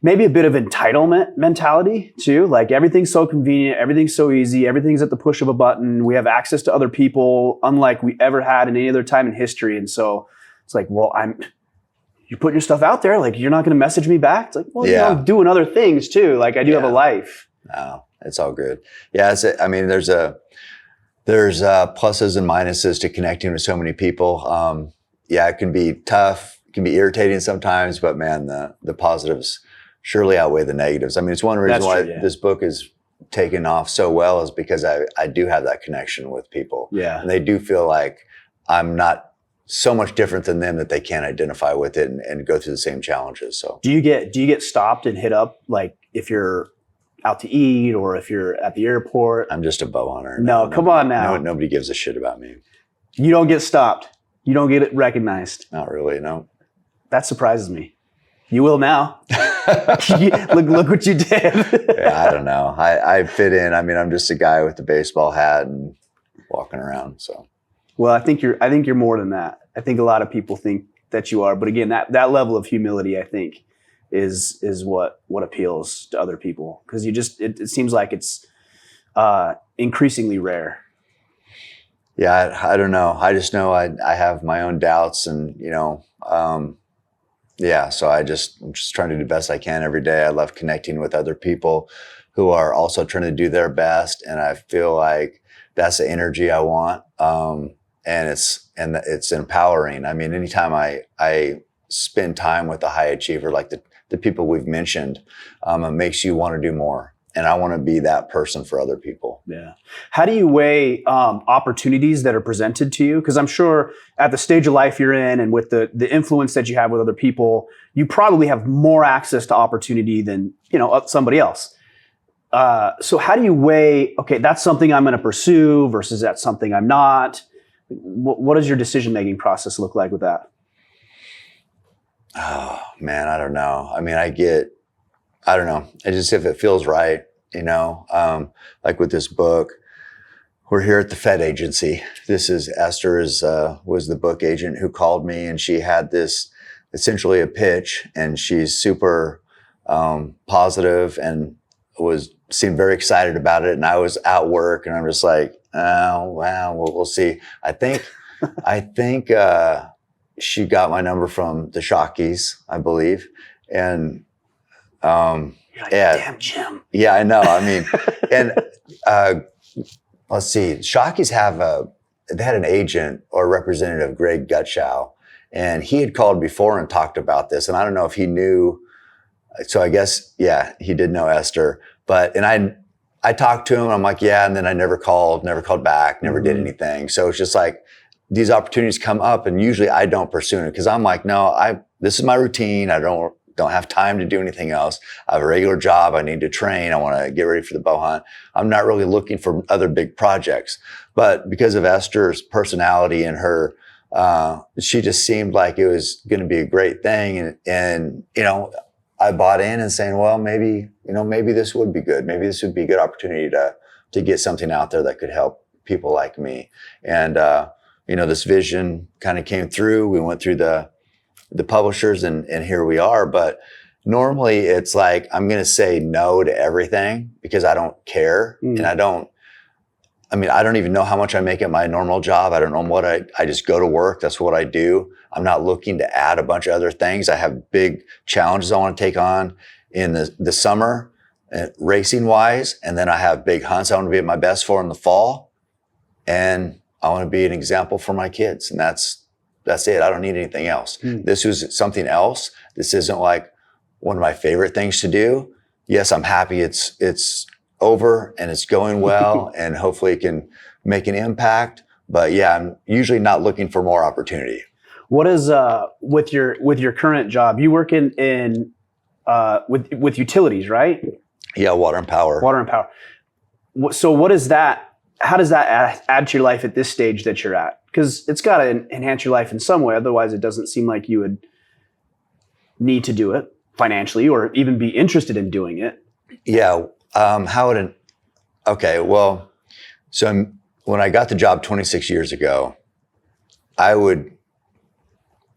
maybe a bit of entitlement mentality too. Like, everything's so convenient, everything's so easy, everything's at the push of a button. We have access to other people unlike we ever had in any other time in history. And so it's like, well, you're putting your stuff out there. Like, you're not going to message me back. It's like, well, I'm doing other things too. Like, I do have a life. No, it's all good. Yeah. There's pluses and minuses to connecting with so many people. Yeah, it can be tough, it can be irritating sometimes, but man, the positives surely outweigh the negatives. I mean, it's one reason That's why true, yeah. this book is taken off so well is because I do have that connection with people. Yeah. And they do feel like I'm not so much different than them that they can't identify with it and go through the same challenges. So Do you get stopped and hit up, like if you're out to eat or if you're at the airport? I'm just a bow hunter. No, come on now. Nobody gives a shit about me. You don't get stopped. You don't get it recognized. Not really, no. That surprises me. You will now. Look what you did. Yeah, I don't know. I fit in. I mean, I'm just a guy with the baseball hat and walking around. So, well, I think you're more than that. I think a lot of people think that you are, but again, that level of humility, I think, is what appeals to other people, because it seems like it's increasingly rare. Yeah, I don't know. I just know I have my own doubts, and yeah. So I'm just trying to do the best I can every day. I love connecting with other people who are also trying to do their best, and I feel like that's the energy I want. And it's empowering. I mean, anytime I spend time with a high achiever like the people we've mentioned, it makes you want to do more. And I want to be that person for other people. Yeah. How do you weigh opportunities that are presented to you? Because I'm sure at the stage of life you're in and with the influence that you have with other people, you probably have more access to opportunity than somebody else. So how do you weigh, okay, that's something I'm going to pursue versus that's something I'm not? What does your decision-making process look like with that? Oh, man, I don't know. I mean, I don't know. I just, if it feels right, like with this book, we're here at the Fed agency. This is Esther was the book agent who called me, and she had this essentially a pitch, and she's super positive and seemed very excited about it. And I was at work, and I'm just like, oh, wow, we'll see. I think she got my number from the Shockies, I believe. And You're like, yeah, damn, Jim. Yeah, I know. I mean, and let's see, Shockies they had an agent or representative, Greg Gutschow, and he had called before and talked about this. And I don't know if he knew. So I guess, yeah, he did know Esther. And I talked to him, and I'm like, yeah, and then I never called back, never did anything. So it's just like these opportunities come up, and usually I don't pursue it because I'm like, no, this is my routine. I don't have time to do anything else. I have a regular job. I need to train. I want to get ready for the bow hunt. I'm not really looking for other big projects. But because of Esther's personality and her, she just seemed like it was going to be a great thing. And I bought in and saying, well, maybe this would be good. Maybe this would be a good opportunity to get something out there that could help people like me. And, this vision kind of came through. We went through the publishers and here we are. But normally it's like, I'm going to say no to everything because I don't care. And I don't even know how much I make at my normal job. I don't know what I just go to work. That's what I do. I'm not looking to add a bunch of other things. I have big challenges I want to take on in the summer, racing wise. And then I have big hunts I want to be at my best for in the fall. And I want to be an example for my kids. And that's it. I don't need anything else. This was something else. This isn't like one of my favorite things to do. Yes, I'm happy it's over and it's going well and hopefully it can make an impact. But yeah, I'm usually not looking for more opportunity. What is with your current job? You work in with utilities, right? Yeah, water and power. Water and power. So what is that? How does that add to your life at this stage that you're at? Because it's got to enhance your life in some way. Otherwise, it doesn't seem like you would need to do it financially or even be interested in doing it. Yeah. Okay. Well, so when I got the job 26 years ago, I would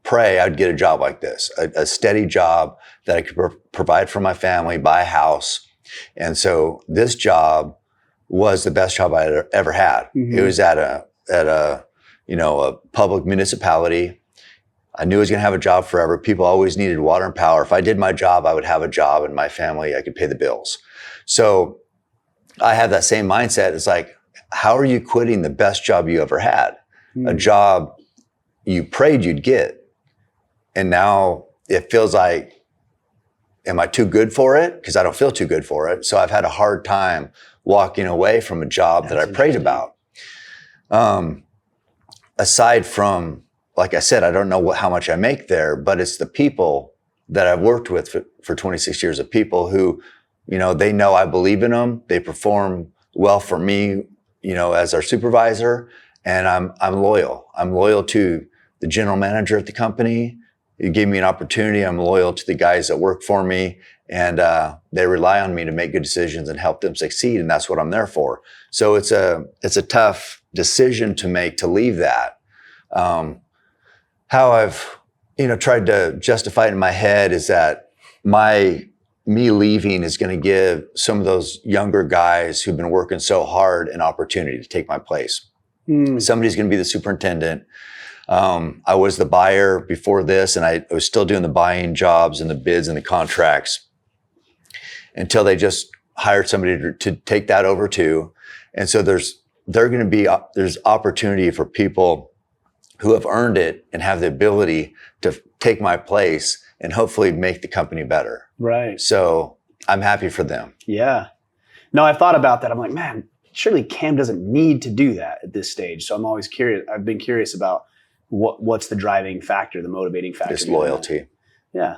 pray I'd get a job like this, a steady job that I could provide for my family, buy a house. And so this job was the best job I had ever had. It was at a public municipality. I knew I was going to have a job forever. People always needed water and power. If I did my job, I would have a job and my family, I could pay the bills. So I have that same mindset. It's like, how are you quitting the best job you ever had? A job you prayed you'd get. And now it feels like, am I too good for it? Because I don't feel too good for it. So I've had a hard time walking away from a job that I prayed about. Aside from, like I said, I don't know how much I make there, but it's the people that I've worked with for 26 years, of people who, they know I believe in them. They perform well for me, as our supervisor, and I'm loyal. I'm loyal to the general manager at the company. He gave me an opportunity. I'm loyal to the guys that work for me, and they rely on me to make good decisions and help them succeed. And that's what I'm there for. So it's a tough decision to make, to leave that. How I've, tried to justify it in my head is that me leaving is going to give some of those younger guys who've been working so hard an opportunity to take my place. Somebody's going to be the superintendent. I was the buyer before this, and I was still doing the buying jobs and the bids and the contracts until they just hired somebody to take that over too. And so there's opportunity for people who have earned it and have the ability to take my place and hopefully make the company better. Right. So I'm happy for them. Yeah. No, I've thought about that. I'm like, man, surely Cam doesn't need to do that at this stage. So I'm always curious. I've been curious about what's the driving factor, the motivating factor. Just loyalty. Yeah.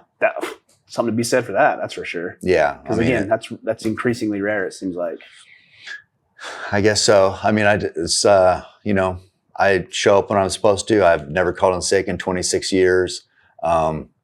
Something to be said for that. That's for sure. Yeah. Because again, that's increasingly rare, it seems like. I guess so. I mean, I show up when I'm supposed to. I've never called in sick in 26 years.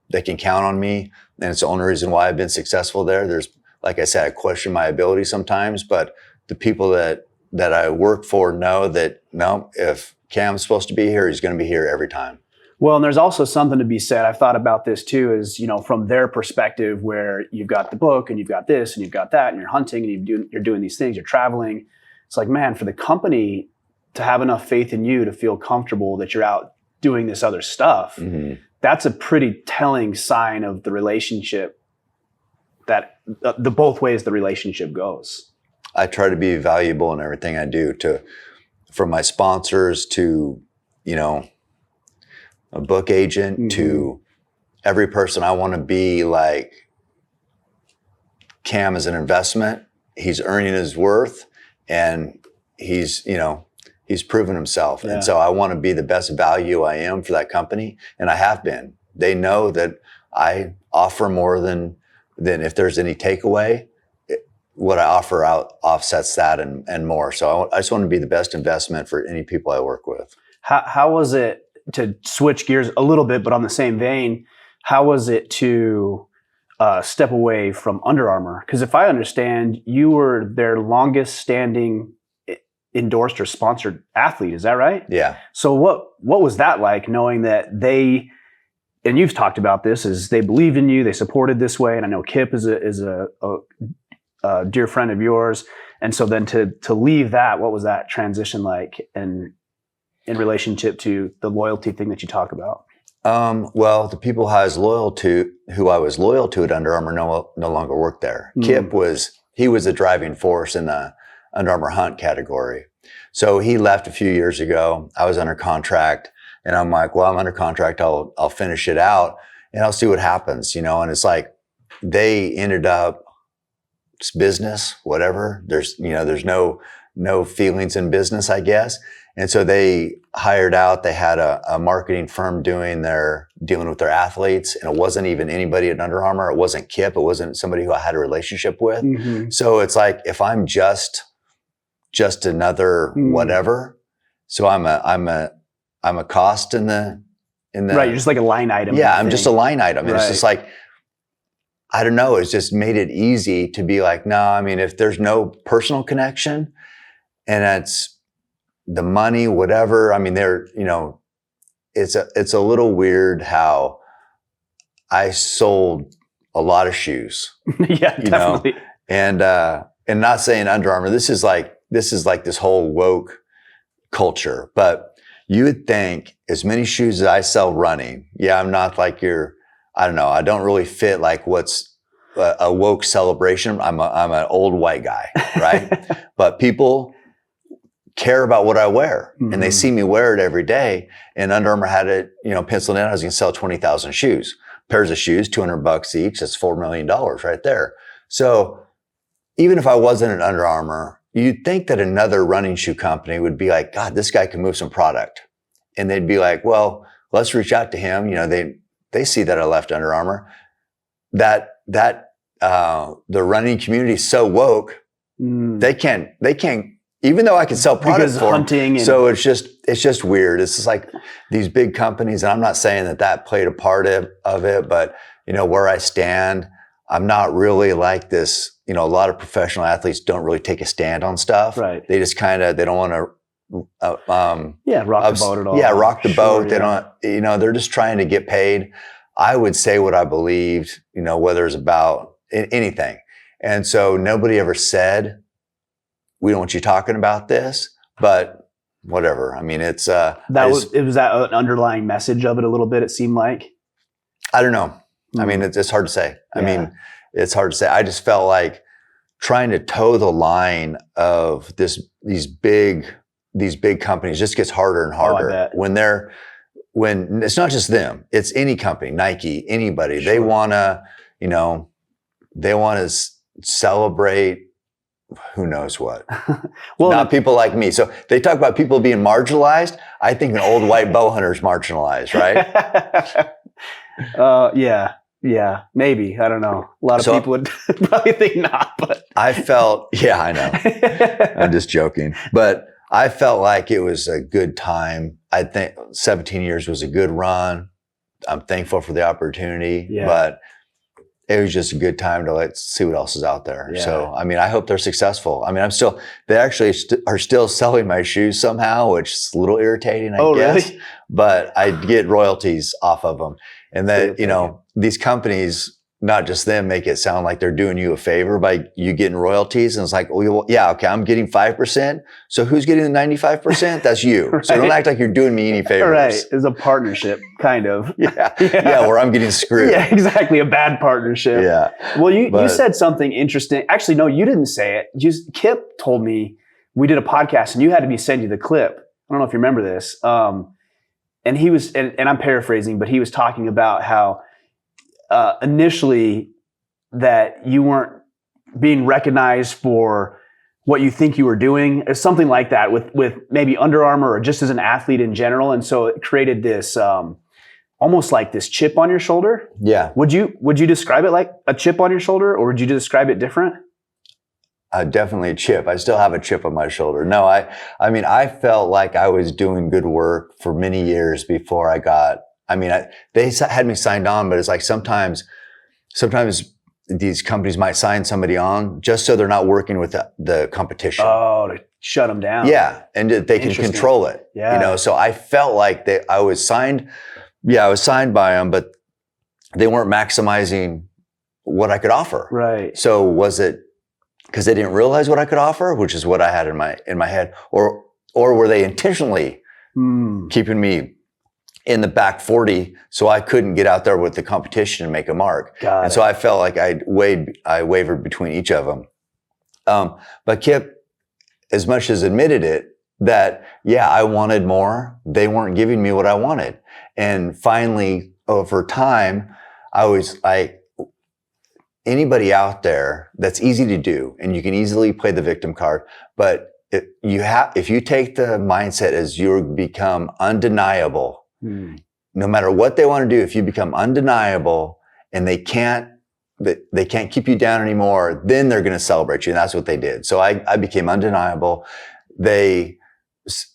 They can count on me. And it's the only reason why I've been successful there. There's, like I said, I question my ability sometimes, but the people that I work for know that, no, if Cam's supposed to be here, he's going to be here every time. Well, and there's also something to be said. I've thought about this too, is, from their perspective, where you've got the book and you've got this and you've got that and you're hunting and you're doing these things, you're traveling. It's like, man, for the company to have enough faith in you to feel comfortable that you're out doing this other stuff, that's a pretty telling sign of the relationship, that the both ways the relationship goes. I try to be valuable in everything I do, from my sponsors to, a book agent to every person. I want to be like, Cam is an investment. He's earning his worth, and he's proven himself. Yeah. And so I want to be the best value I am for that company. And I have been. They know that I offer more than if there's any takeaway, what I offer out offsets that and more. So I just want to be the best investment for any people I work with. How was it, to switch gears a little bit, but on the same vein, how was it to step away from Under Armour? Because if I understand, you were their longest standing endorsed or sponsored athlete. Is that right? Yeah. So what was that like, knowing that they, and you've talked about this, is they believed in you, they supported this way, and I know Kip is a dear friend of yours, and so then to leave that, what was that transition like, and in relationship to the loyalty thing that you talk about? Well, the people who I was loyal to at Under Armour no longer work there. Kip was a driving force in the Under Armour hunt category. So he left a few years ago. I was under contract, and I'm like, well, I'm under contract. I'll finish it out and I'll see what happens, and it's like, they ended up, it's business, whatever. There's no feelings in business, I guess. And so they hired out, they had a marketing firm dealing with their athletes, and it wasn't even anybody at Under Armour. It wasn't Kip. It wasn't somebody who I had a relationship with. So it's like, if I'm just another whatever, so I'm a cost in the right. You're just like a line item. Yeah, I'm just a line item. And right. It's just like, I don't know. It's just made it easy to be like, no, I mean, if there's no personal connection and it's the money, whatever, I mean, it's a little weird how I sold a lot of shoes. Yeah, definitely. And not saying Under Armour, this is like this whole woke culture, but you would think as many shoes as I sell running, yeah, I'm not like I don't know, I don't really fit like what's a woke celebration. I'm an old white guy, right? But people care about what I wear, and they see me wear it every day. And Under Armour had it, penciled in. I was going to sell 20,000 shoes, pairs of shoes, $200 each. That's $4 million right there. So even if I wasn't at Under Armour, you'd think that another running shoe company would be like, God, this guy can move some product. And they'd be like, well, let's reach out to him. They see that I left Under Armour. The running community is so woke, they can't, even though I can sell products for hunting. So it's just weird. It's just like these big companies, and I'm not saying that played a part of it, but where I stand, I'm not really like this. A lot of professional athletes don't really take a stand on stuff. Right. They just they don't want to, rock the boat at all. Yeah, rock the boat. They don't, they're just trying to get paid. I would say what I believed, whether it's about anything. And so nobody ever said, we don't want you talking about this, but whatever. I mean, it's, was that an underlying message of it a little bit, it seemed like? I don't know. I mean, it's hard to say. I mean, it's hard to say. I just felt like trying to toe the line of these big companies just gets harder and harder. When it's not just them, it's any company, Nike, anybody. Sure. They want to celebrate who knows what. Well, not people like me. So they talk about people being marginalized. I think an old white bowhunter is marginalized, right? Yeah, maybe. I don't know. A lot of people would probably think not, but I felt, I know. I'm just joking. But I felt like it was a good time. I think 17 years was a good run. I'm thankful for the opportunity, but it was just a good time to let's see what else is out there. Yeah. So, I mean, I hope they're successful. I mean, they actually are still selling my shoes somehow, which is a little irritating, I guess. Really? But I get royalties off of them. And that, these companies, not just them, make it sound like they're doing you a favor by you getting royalties. And it's like, well, yeah, okay, I'm getting 5%. So who's getting the 95%? That's you. Right. So don't act like you're doing me any favors. Right. It's a partnership, kind of. Yeah, where I'm getting screwed. Yeah, exactly. A bad partnership. Yeah. Well, you said something interesting. Actually, no, you didn't say it. Kip told me we did a podcast and you had me send you the clip. I don't know if you remember this. And he was, and I'm paraphrasing, but he was talking about how initially that you weren't being recognized for what you think you were doing, or something like that with maybe Under Armour or just as an athlete in general. And so it created this almost like this chip on your shoulder. Yeah. Would you describe it like a chip on your shoulder, or would you describe it different? Definitely a chip. I still have a chip on my shoulder. No, I mean, I felt like I was doing good work for many years before I got, they had me signed on, but it's like sometimes these companies might sign somebody on just so they're not working with the competition. Oh, to shut them down. Yeah. And they can control it. Yeah. So I felt like I was signed by them, but they weren't maximizing what I could offer. Right. So was it because they didn't realize what I could offer, which is what I had in my head, or were they intentionally keeping me in the back 40 so I couldn't get out there with the competition and make a mark? So I felt like I wavered between each of them. But Kip, as much as admitted it, that, I wanted more. They weren't giving me what I wanted. And finally, over time, I was like, anybody out there, that's easy to do, and you can easily play the victim card. But if you take the mindset as you become undeniable, no matter what they want to do, if you become undeniable and they can't keep you down anymore, then they're going to celebrate you. And that's what they did. So I became undeniable. They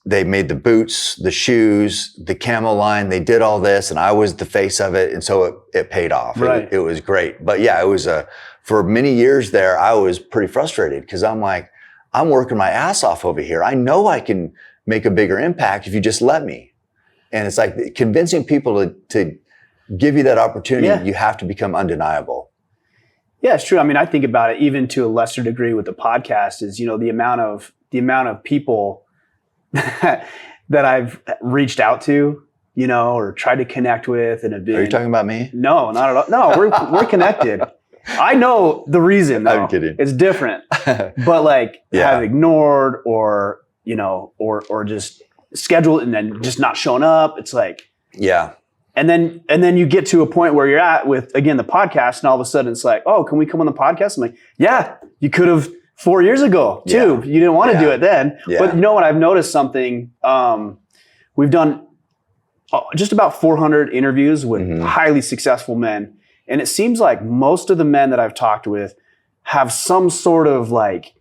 made the boots, the shoes, the camo line. They did all this, and I was the face of it. And so it paid off. Right. It was great. But it was for many years there, I was pretty frustrated because I'm like, I'm working my ass off over here. I know I can make a bigger impact if you just let me. And it's like convincing people to give you that opportunity. You have to become undeniable. Yeah, it's true. I mean, I think about it even to a lesser degree with the podcast is, the amount of people that I've reached out to, or tried to connect with, and have been. Are you talking about me? No, not at all. No, we're connected. I know the reason, though. I'm kidding. It's different. But have ignored or, or just schedule it and then just not showing up. It's like, yeah. And then you get to a point where you're at with, again, the podcast, and all of a sudden it's like, oh, can we come on the podcast? I'm like, yeah, you could have 4 years ago too. You didn't want to do it then. But you know what? I've noticed something. We've done just about 400 interviews with highly successful men. And it seems like most of the men that I've talked with have some sort of like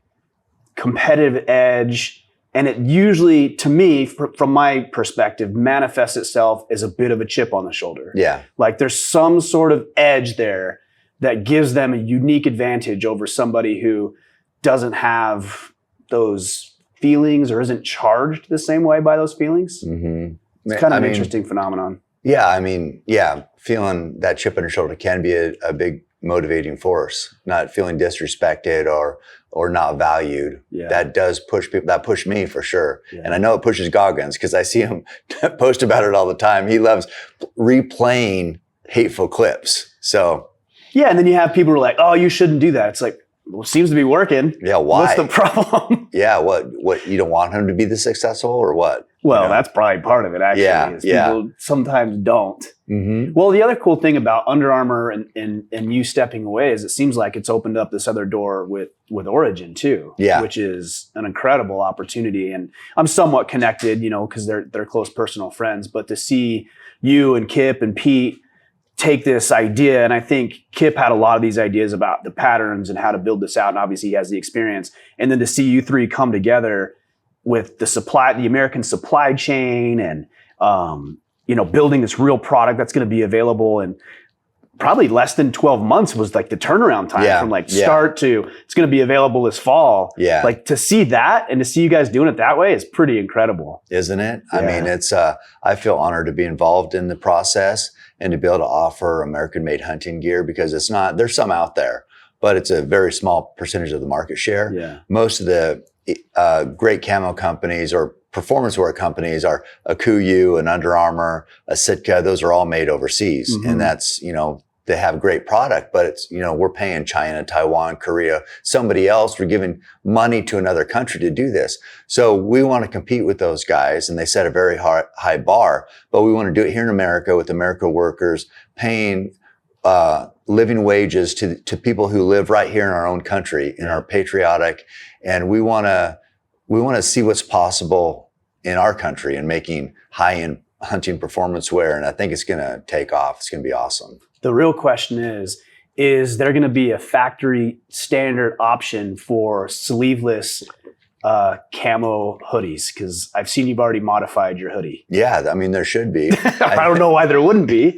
competitive edge. And it usually, to me, from my perspective, manifests itself as a bit of a chip on the shoulder. Yeah. Like there's some sort of edge there that gives them a unique advantage over somebody who doesn't have those feelings or isn't charged the same way by those feelings. It's kind of an interesting phenomenon. Yeah. I mean, yeah, feeling that chip on your shoulder can be a big motivating force. Not feeling disrespected or not valued. Yeah. That does push people. That pushed me for sure. Yeah. And I know it pushes Goggins because I see him post about it all the time. He loves replaying hateful clips. So yeah. And then you have people who are like, oh, you shouldn't do that. It's like, well, it seems to be working. Yeah. Why? What's the problem? Yeah. What you don't want him to be this successful or what? Well, that's probably part of it, actually. Yeah. People sometimes don't. Well, the other cool thing about Under Armour and you stepping away is it seems like it's opened up this other door with Origin too, which is an incredible opportunity. And I'm somewhat connected, because they're close personal friends. But to see you and Kip and Pete take this idea, and I think Kip had a lot of these ideas about the patterns and how to build this out, and obviously he has the experience. And then to see you three come together with the American supply chain and, building this real product that's going to be available in probably less than 12 months was like the turnaround time from start to it's going to be available this fall. Yeah. Like to see that and to see you guys doing it that way is pretty incredible. Isn't it? Yeah. I mean, it's, I feel honored to be involved in the process and to be able to offer American made hunting gear because there's some out there, but it's a very small percentage of the market share. Yeah. Most of the great camo companies or performance wear companies are a KUIU, an Under Armour, a Sitka. Those are all made overseas. And that's, they have great product, but it's, we're paying China, Taiwan, Korea, somebody else. We're giving money to another country to do this. So we want to compete with those guys and they set a very high bar, but we want to do it here in America with American workers paying, living wages to people who live right here in our own country and are patriotic. And we want to see what's possible in our country and making high-end hunting performance wear. And I think it's going to take off. It's going to be awesome. The real question is there going to be a factory standard option for sleeveless camo hoodies? Because I've seen you've already modified your hoodie. Yeah, I mean, there should be. I don't know why there wouldn't be.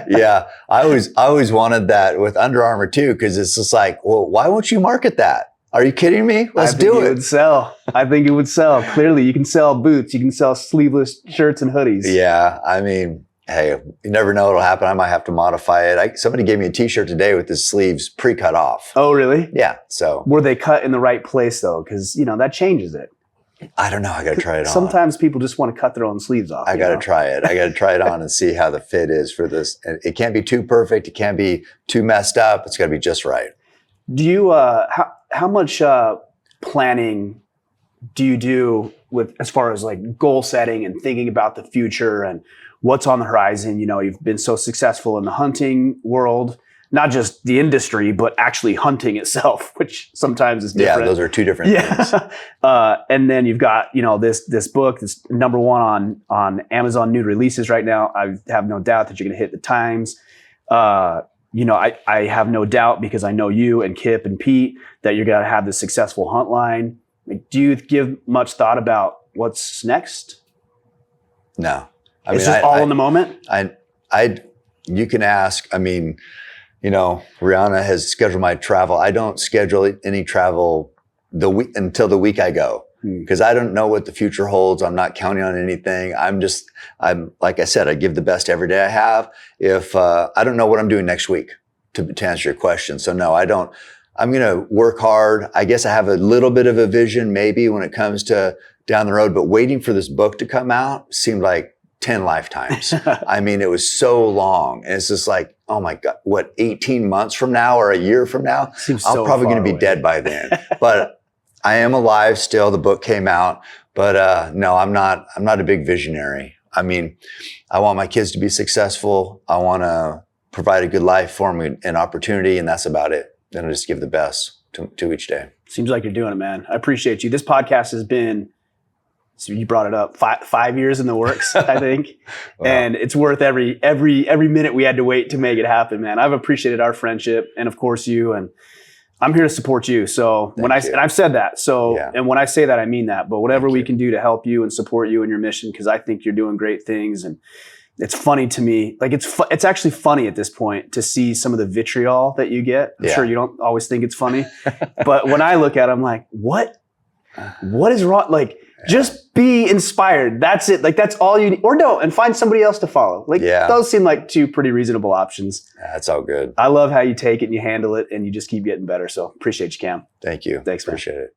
Yeah, I always wanted that with Under Armour too, because it's just like, well, why won't you market that? Are you kidding me? Let's do it. It would sell. I think it would sell. Clearly, you can sell boots. You can sell sleeveless shirts and hoodies. Yeah, I mean, hey, you never know what'll happen. I might have to modify it. Somebody gave me a T-shirt today with the sleeves pre-cut off. Oh, really? Yeah. So were they cut in the right place though? Because that changes it. I don't know. I got to try it on. Sometimes people just want to cut their own sleeves off. I got to try it. I got to try it on and see how the fit is for this. It can't be too perfect. It can't be too messed up. It's got to be just right. Do you? How much planning do you do with as far as like goal setting and thinking about the future and what's on the horizon? You've been so successful in the hunting world, not just the industry, but actually hunting itself, which sometimes is different. Yeah, those are two different things. And then you've got, this book that's #1 on Amazon new releases right now. I have no doubt that you're going to hit the times. I have no doubt because I know you and Kip and Pete that you're going to have this successful hunt line. Do you give much thought about what's next? No. It's just all in the moment? You can ask. I mean, Rihanna has scheduled my travel. I don't schedule any travel until the week I go because I don't know what the future holds. I'm not counting on anything. I'm like I said, I give the best every day I have. If I don't know what I'm doing next week to answer your question. So no, I don't. I'm going to work hard. I guess I have a little bit of a vision maybe when it comes to down the road, but waiting for this book to come out seemed like 10 lifetimes. I mean, it was so long. And it's just like, oh my God, 18 months from now or a year from now? I'm probably going to be dead by then. But I am alive still. The book came out, but no, I'm not a big visionary. I mean, I want my kids to be successful. I want to provide a good life for them, an opportunity, and that's about it. Then I just give the best to each day. Seems like you're doing it, man. I appreciate you. This podcast has been, so you brought it up, 5 years in the works, I think. Wow. And it's worth every minute we had to wait to make it happen, man. I've appreciated our friendship and of course you, and I'm here to support you. So and I've said that. So, and when I say that, I mean that, but whatever we can do to help you and support you in your mission, because I think you're doing great things. And it's funny to me, like it's actually funny at this point to see some of the vitriol that you get. I'm sure you don't always think it's funny, but when I look at it, I'm like, what is wrong? Like, just be inspired. That's it. Like, that's all you need. Or don't, and find somebody else to follow. Like, those seem like two pretty reasonable options. That's all good. I love how you take it and you handle it and you just keep getting better. So appreciate you, Cam. Thank you. Thanks, man. Appreciate it.